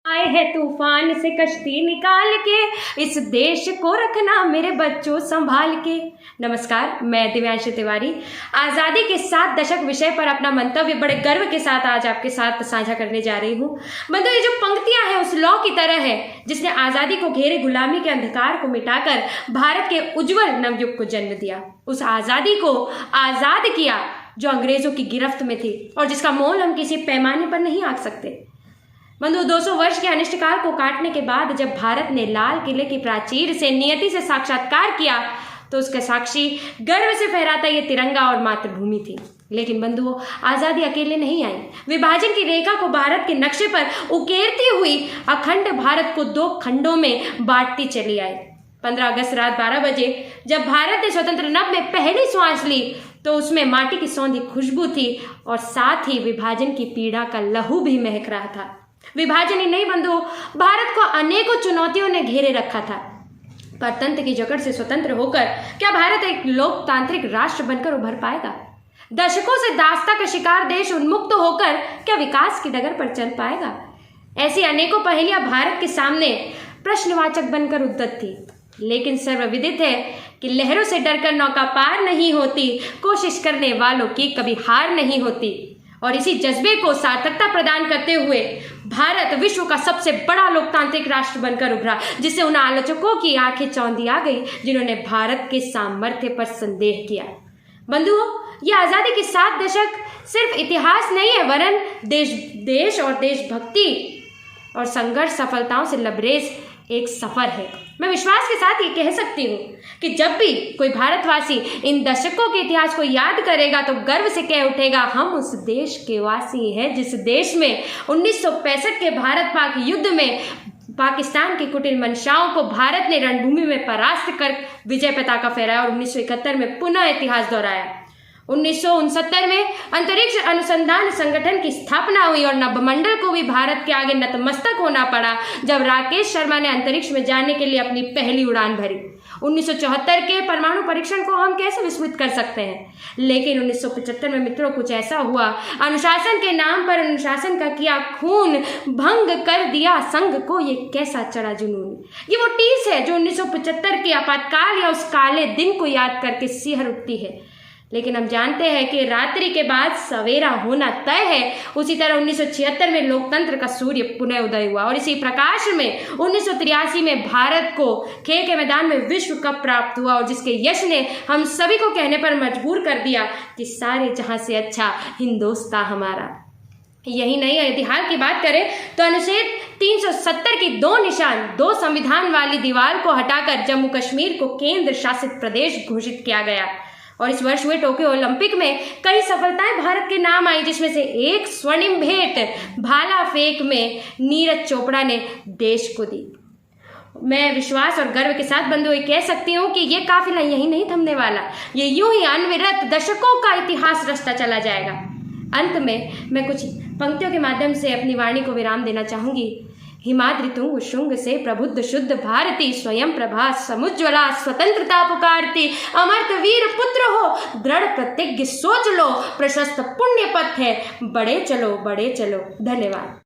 आए है तूफान से कश्ती निकाल के, इस देश को रखना मेरे बच्चों संभाल के। नमस्कार, मैं दिव्यांशी तिवारी आज़ादी के 7 दशक विषय पर अपना मंतव्य बड़े गर्व के साथ आज आपके साथ साझा करने जा रही हूँ। बंधु, ये जो पंक्तियां हैं उस लौ की तरह है जिसने आज़ादी को घेरे गुलामी के अंधकार को मिटाकर भारत के उज्जवल नवयुग को जन्म दिया। उस आज़ादी को आज़ाद किया जो अंग्रेजों की गिरफ्त में थी और जिसका मोल हम किसी पैमाने पर नहीं आंक सकते। बंधु, 200 वर्ष के अनिष्टकाल को काटने के बाद जब भारत ने लाल किले की प्राचीर से नियति से साक्षात्कार किया तो उसके साक्षी गर्व से फहराता ये तिरंगा और मातृभूमि थी। लेकिन बंधुओं, आज़ादी अकेले नहीं आई। विभाजन की रेखा को भारत के नक्शे पर उकेरती हुई अखंड भारत को 2 खंडों में बांटती चली आई। 15 अगस्त रात 12 बजे जब भारत ने स्वतंत्र नभ में पहली सांस ली तो उसमें माटी की सौंधी खुशबू थी और साथ ही विभाजन की पीड़ा का लहू भी महक रहा था। विभाजन ही नहीं बंधु, भारत को अनेकों चुनौतियों ने घेरे रखा था। परतंत्र की जकड़ से स्वतंत्र होकर क्या भारत एक लोकतांत्रिक राष्ट्र बनकर उभर पाएगा? दशकों से दास्ता का शिकार देश उन्मुक्त होकर क्या विकास की डगर पर चल पाएगा? ऐसी अनेकों पहेलियां भारत के सामने प्रश्नवाचक बनकर उद्यत थी। लेकिन सर्वविदित है कि लहरों से डरकर नौका पार नहीं होती, कोशिश करने वालों की कभी हार नहीं होती। और इसी जज्बे को सार्थकता प्रदान करते हुए भारत विश्व का सबसे बड़ा लोकतांत्रिक राष्ट्र बनकर उभरा, जिससे उन आलोचकों की आंखें चौंधी आ गई जिन्होंने भारत के सामर्थ्य पर संदेह किया। बंधुओं, ये आज़ादी के 7 दशक सिर्फ इतिहास नहीं है, वरन देश और देशभक्ति और संघर्ष सफलताओं से लबरेज एक सफर है। मैं विश्वास के साथ ये कह सकती हूँ कि जब भी कोई भारतवासी इन दशकों के इतिहास को याद करेगा तो गर्व से कह उठेगा, हम उस देश के वासी हैं जिस देश में 1965 के भारत पाक युद्ध में पाकिस्तान की कुटिल मंशाओं को भारत ने रणभूमि में परास्त कर विजय पताका फहराया और 1971 में पुनः इतिहास दोहराया। 1969 में अंतरिक्ष अनुसंधान संगठन की स्थापना हुई और नभमंडल को भी भारत के आगे नतमस्तक होना पड़ा जब राकेश शर्मा ने अंतरिक्ष में जाने के लिए अपनी पहली उड़ान भरी। 1974 के परमाणु परीक्षण को हम कैसे विस्मृत कर सकते हैं? लेकिन 1975 में मित्रों कुछ ऐसा हुआ, अनुशासन के नाम पर अनुशासन का किया खून, भंग कर दिया संघ को ये कैसा चढ़ा जुनून। ये वो टीस है जो 1975 के आपातकाल या उस काले दिन को याद करके सिहर उठती है। लेकिन हम जानते हैं कि रात्रि के बाद सवेरा होना तय है। उसी तरह 1976 में लोकतंत्र का सूर्य पुनः उदय हुआ और इसी प्रकाश में 1983 में भारत को खेल के मैदान में विश्व कप प्राप्त हुआ और जिसके यश ने हम सभी को कहने पर मजबूर कर दिया कि सारे जहां से अच्छा हिंदुस्तान हमारा। यही नहीं है, यदि हाल की बात करें तो अनुच्छेद 370 की 2 निशान 2 संविधान वाली दीवार को हटाकर जम्मू कश्मीर को केंद्र शासित प्रदेश घोषित किया गया। और इस वर्ष हुए टोक्यो ओलंपिक में कई सफलताएं भारत के नाम आई, जिसमें से एक स्वर्णिम भेंट भाला फेंक में नीरज चोपड़ा ने देश को दी। मैं विश्वास और गर्व के साथ बंधु ये कह सकती हूँ कि ये काफिला यही नहीं थमने वाला, ये यूं ही अनविरत दशकों का इतिहास रचता चला जाएगा। अंत में मैं कुछ पंक्तियों के माध्यम से अपनी वाणी को विराम देना चाहूंगी। हिमाद्रि तुंग शुंग से प्रबुद्ध शुद्ध भारती, स्वयं प्रभा समुज्ज्वला स्वतंत्रता पुकारती, अमर्त वीर पुत्र हो दृढ़ प्रतिज्ञ सोच लो, प्रशस्त पुण्य पथ है, बढ़े चलो बढ़े चलो। धन्यवाद।